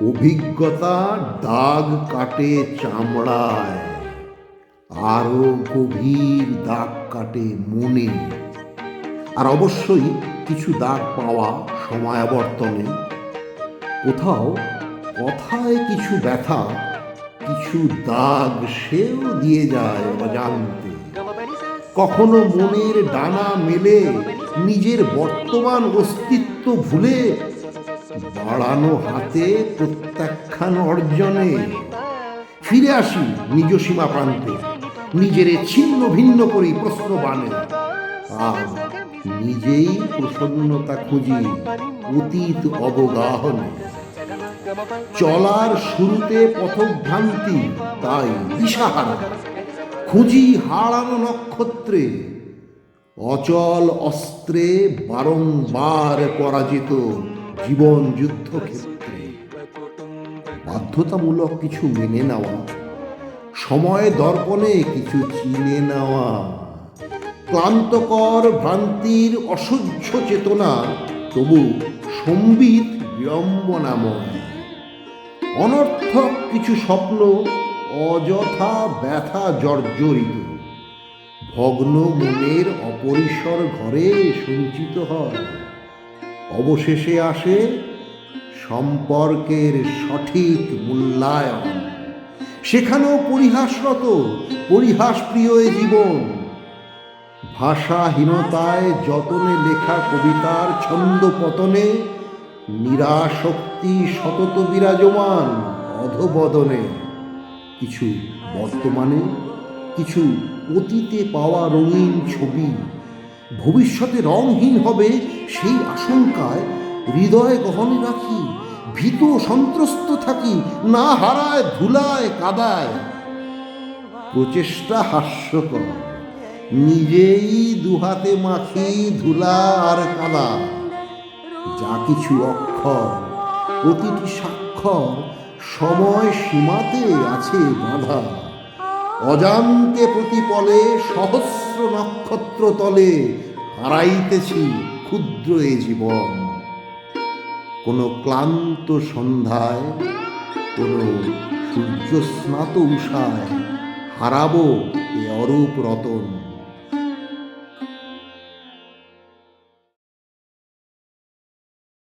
অভিজ্ঞতা দাগ কাটে চামড়ায়, আরো গভীর দাগ কাটে মনে। আর অবশ্যই কিছু দাগ পাওয়া সময়াবর্তনে। কোথাও কথায় কিছু ব্যথা, কিছু দাগ সেও দিয়ে যায় অজান্তে। কখনো মনের ডানা মেলে নিজের বর্তমান অস্তিত্ব ভুলে, বাড়ানো হাতে প্রত্যাখ্যান অর্জনে। ফিরে আসি নিজ সীমা প্রান্তে, নিজের ছিন্ন ভিন্ন করি প্রশ্ন বানে। আর নিজেই প্রসন্নতা খুঁজি অতীত অবগাহনে। চলার শুরুতে পথভ্রান্তি, তাই দিশাহারা খুঁজি হারানো নক্ষত্রে। অচল অস্ত্রে বারংবার পরাজিত জীবন যুদ্ধক্ষেত্রে। বাধ্যতামূলক কিছু মেনে নেওয়া, সময় দর্পণে কিছু চিনে নেওয়া, ক্লান্তকর ভ্রান্তির অসহ্য চেতনা তবু সম্বিত বিড়ম্বনাময়। অনর্থক কিছু স্বপ্ন অযথা ব্যথা জর্জরিত, ভগ্ন মনের অপরিসর ঘরে সঞ্চিত হয়। অবশেষে আসে সম্পর্কের সঠিক মূল্যায়ন। সেখানেও পরিহাসরত, পরিহাস প্রিয় এ জীবন। ভাষাহীনতায় যতনে লেখা কবিতার ছন্দ পতনে, নিরাশক্তি সতত বিরাজমান অধবদনে। কিছু বর্তমানে, কিছু অতীতে পাওয়া রঙিন ছবি। ভবিষ্যতে রংহীন হবে সেই আশঙ্কায় হৃদয় গহনে রাখি। ভীত সন্ত্রস্ত থাকি, না হারায় ধুলায় কাদায়। প্রচেষ্টা হাস্যকর, নিজেই দুহাতে মাখি ধুলা আর কাদা। যা কিছু অক্ষর, প্রতিটি স্বাক্ষর সময় সীমাতে আছে বাঁধা। অজান্তে প্রতিপলে সহস্র নক্ষত্র তলে হারাইতেছি ক্ষুদ্র এ জীবন। কোনো ক্লান্ত সন্ধ্যায়, কোনো সূর্যস্নাত উষায় হারাবো এ অরূপ রতন।